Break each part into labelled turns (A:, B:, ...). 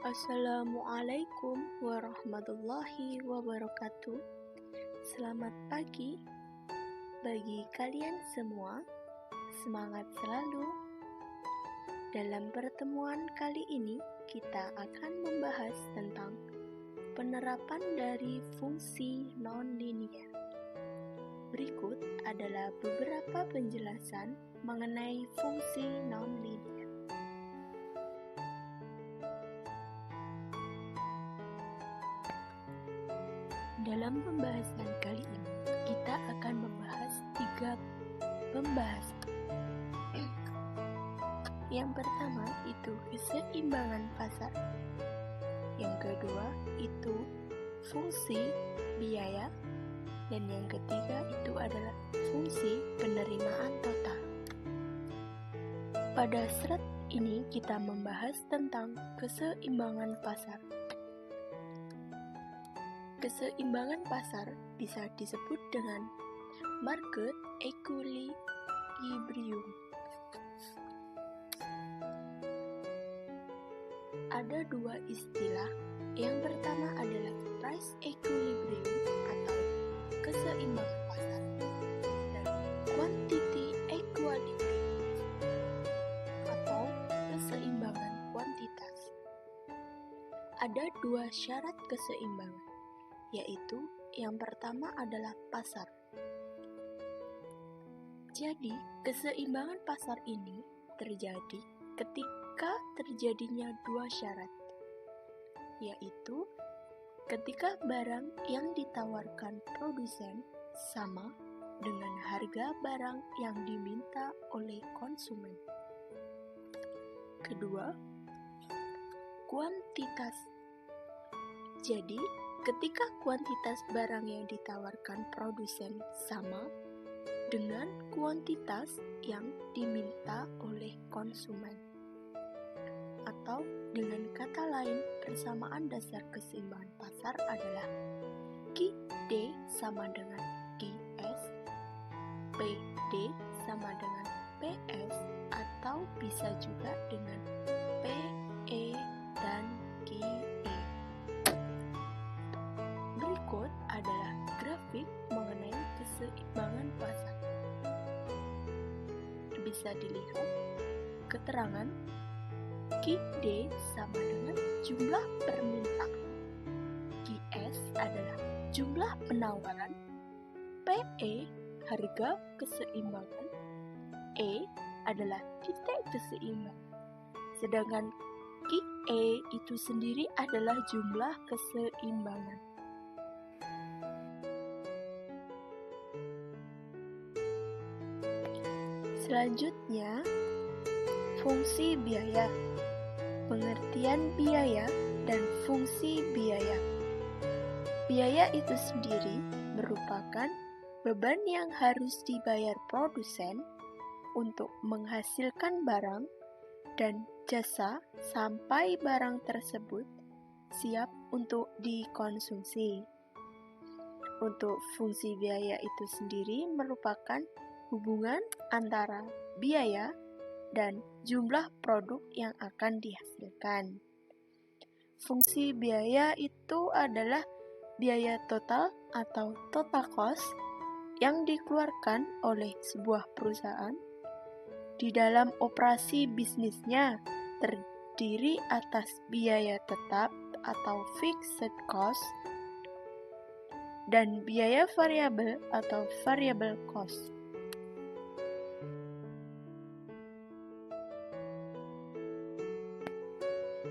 A: Assalamualaikum warahmatullahi wabarakatuh. Selamat pagi bagi kalian semua. Semangat selalu. Dalam pertemuan kali ini kita akan membahas tentang penerapan dari fungsi non-linier. Berikut adalah beberapa penjelasan mengenai fungsi non-linier. Dalam pembahasan kali ini, kita akan membahas 3 pembahasan. Yang pertama itu keseimbangan pasar. Yang kedua itu fungsi biaya. Dan yang ketiga itu adalah fungsi penerimaan total. Pada slide ini kita membahas tentang keseimbangan pasar. Keseimbangan pasar bisa disebut dengan market equilibrium. Ada 2 istilah. Yang pertama adalah price equilibrium atau keseimbangan pasar dan quantity equilibrium atau keseimbangan kuantitas. Ada 2 syarat keseimbangan, yaitu yang pertama adalah pasar. Jadi, keseimbangan pasar ini terjadi ketika terjadinya 2 syarat, yaitu ketika barang yang ditawarkan produsen sama dengan harga barang yang diminta oleh konsumen. Kedua, kuantitas. Jadi, ketika kuantitas barang yang ditawarkan produsen sama dengan kuantitas yang diminta oleh konsumen. Atau dengan kata lain, persamaan dasar keseimbangan pasar adalah QD sama dengan QS, PD sama dengan PS, atau bisa juga dengan PE dan QE. Berikut adalah grafik mengenai keseimbangan pasar. Bisa dilihat keterangan QD sama dengan jumlah permintaan, QS adalah jumlah penawaran, PE harga keseimbangan, E adalah titik keseimbangan. Sedangkan QE itu sendiri adalah jumlah keseimbangan. Selanjutnya, fungsi biaya. Pengertian biaya dan fungsi biaya. Biaya itu sendiri merupakan beban yang harus dibayar produsen untuk menghasilkan barang dan jasa sampai barang tersebut siap untuk dikonsumsi. Untuk fungsi biaya itu sendiri merupakan hubungan antara biaya dan jumlah produk yang akan dihasilkan. Fungsi biaya itu adalah biaya total atau total cost yang dikeluarkan oleh sebuah perusahaan di dalam operasi bisnisnya, terdiri atas biaya tetap atau fixed cost dan biaya variabel atau variable cost.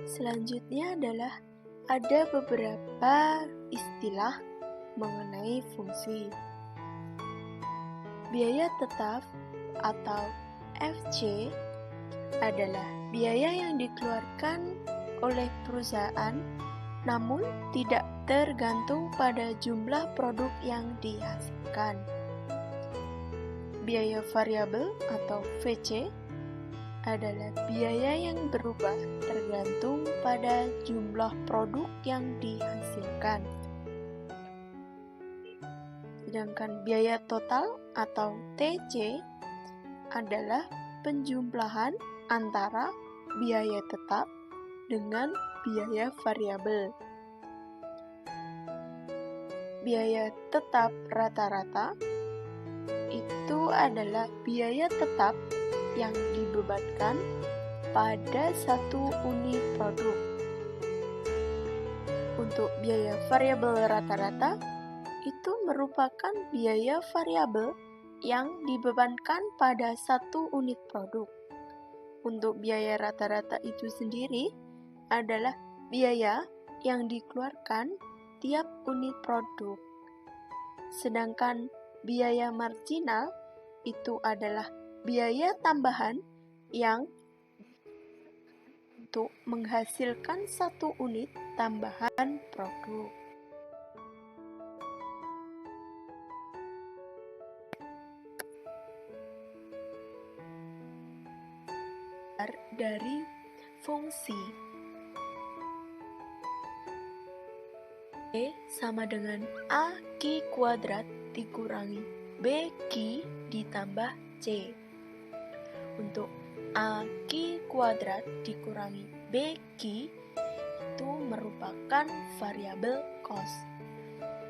A: Selanjutnya adalah ada beberapa istilah mengenai fungsi. Biaya tetap atau FC adalah biaya yang dikeluarkan oleh perusahaan namun tidak tergantung pada jumlah produk yang dihasilkan. Biaya variabel atau VC adalah biaya yang berubah tergantung pada jumlah produk yang dihasilkan. Sedangkan biaya total atau TC adalah penjumlahan antara biaya tetap dengan biaya variabel. Biaya tetap rata-rata itu adalah biaya tetap yang dibebankan pada satu unit produk. Untuk biaya variabel rata-rata itu merupakan biaya variabel yang dibebankan pada satu unit produk. Untuk biaya rata-rata itu sendiri adalah biaya yang dikeluarkan tiap unit produk. Sedangkan biaya marginal itu adalah biaya tambahan yang untuk menghasilkan satu unit tambahan produk. Dari fungsi E sama dengan AK kuadrat dikurangi BQ ditambah C. Untuk AK kuadrat dikurangi BQ itu merupakan variabel cost.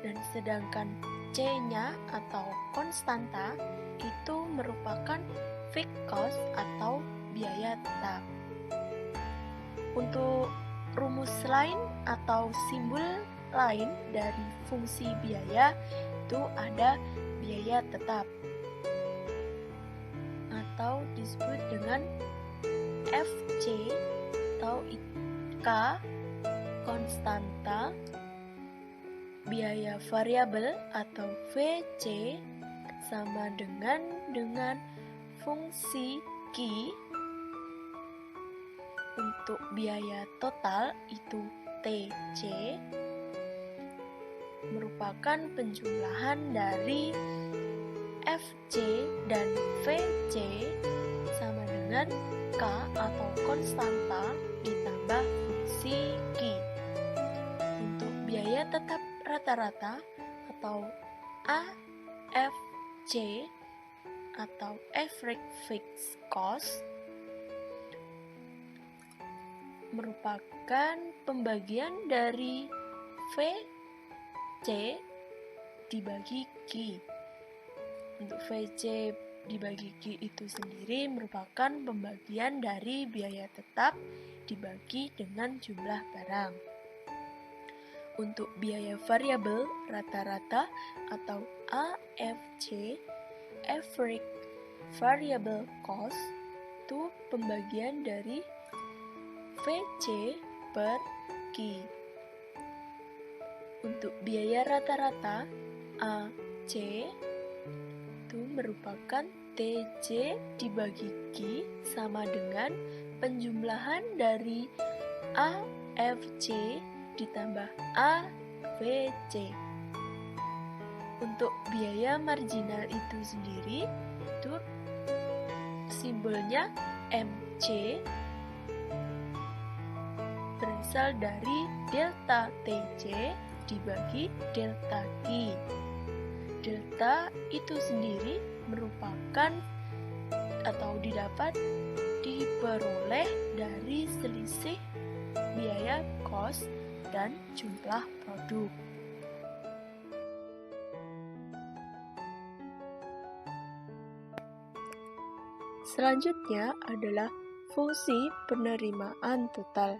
A: Dan sedangkan C-nya atau konstanta itu merupakan fixed cost atau biaya tetap. Untuk rumus lain atau simbol lain dari fungsi biaya itu ada biaya tetap atau disebut dengan FC atau K konstanta, biaya variabel atau VC sama dengan fungsi Q. Untuk biaya total itu TC merupakan penjumlahan dari FC dan VC sama dengan K atau konstanta ditambah fungsi Q. Untuk biaya tetap rata-rata atau AFC atau Average Fixed Cost merupakan pembagian dari VC dibagi Q. Untuk VC dibagi Q itu sendiri merupakan pembagian dari biaya tetap dibagi dengan jumlah barang. Untuk biaya variabel rata-rata atau AFC, Average Variable Cost, itu pembagian dari VC per Q. Untuk biaya rata-rata AC itu merupakan TC dibagi Q sama dengan penjumlahan dari AFC ditambah AVC. Untuk biaya marginal itu sendiri itu simbolnya MC berasal dari delta TC dibagi delta Q. Delta itu sendiri merupakan atau diperoleh dari selisih biaya cost dan jumlah produk. Selanjutnya adalah fungsi penerimaan total.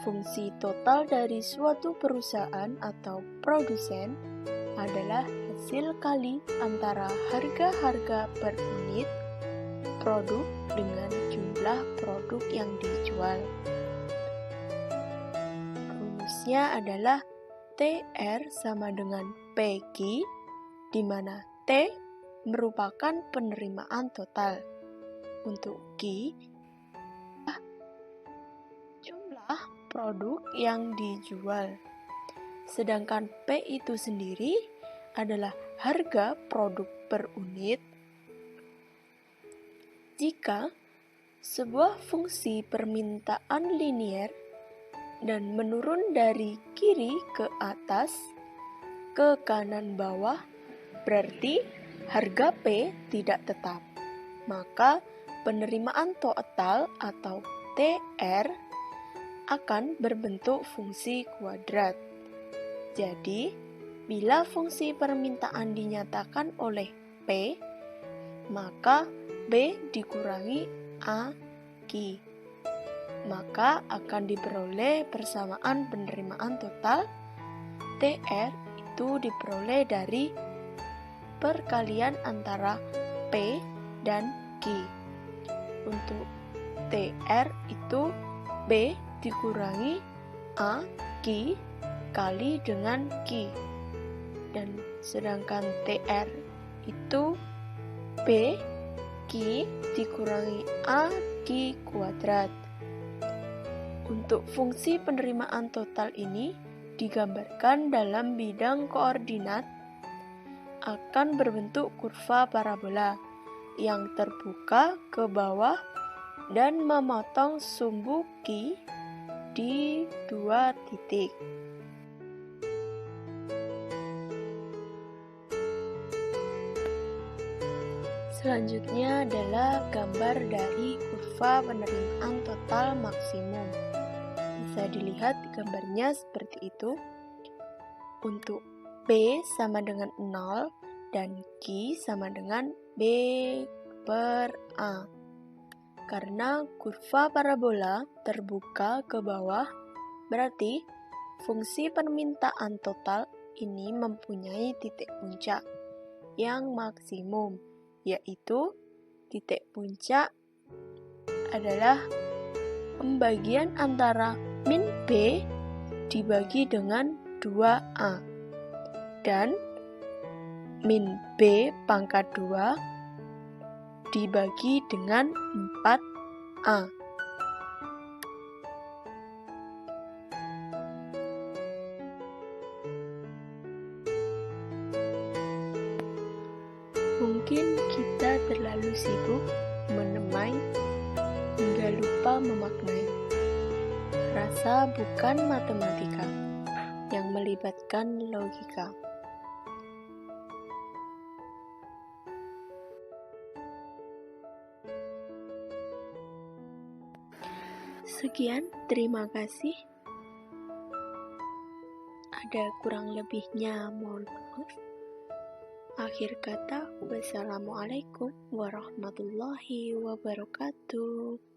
A: Fungsi total dari suatu perusahaan atau produsen adalah hasil kali antara harga-harga per unit produk dengan jumlah produk yang dijual. Rumusnya adalah TR sama dengan PQ, di mana T merupakan penerimaan total. Untuk Q, jumlah produk yang dijual. Sedangkan P itu sendiri adalah harga produk per unit. Jika sebuah fungsi permintaan linier dan menurun dari kiri ke atas ke kanan bawah, berarti harga P tidak tetap. Maka penerimaan total atau TR akan berbentuk fungsi kuadrat. Jadi, bila fungsi permintaan dinyatakan oleh P, maka B dikurangi A Q. Maka akan diperoleh persamaan penerimaan total TR itu diperoleh dari perkalian antara P dan Q. Untuk TR itu B dikurangi A Q kali dengan Q. Dan sedangkan TR itu B Q dikurangi A Q kuadrat. Untuk fungsi penerimaan total ini digambarkan dalam bidang koordinat akan berbentuk kurva parabola yang terbuka ke bawah dan memotong sumbu Q di 2 titik. Selanjutnya adalah gambar dari kurva penerimaan total maksimum. Bisa dilihat gambarnya seperti itu. Untuk B sama dengan 0 dan Q sama dengan B per A. Karena kurva parabola terbuka ke bawah, berarti fungsi permintaan total ini mempunyai titik puncak yang maksimum, yaitu titik puncak adalah pembagian antara min B dibagi dengan 2A dan min B pangkat 2 dibagi dengan 4A. Mungkin kita terlalu sibuk menemai hingga lupa memaknai. Rasa bukan matematika yang melibatkan logika. Sekian, terima kasih. Ada kurang lebihnya, mohon maaf. Akhir kata, wassalamualaikum warahmatullahi wabarakatuh.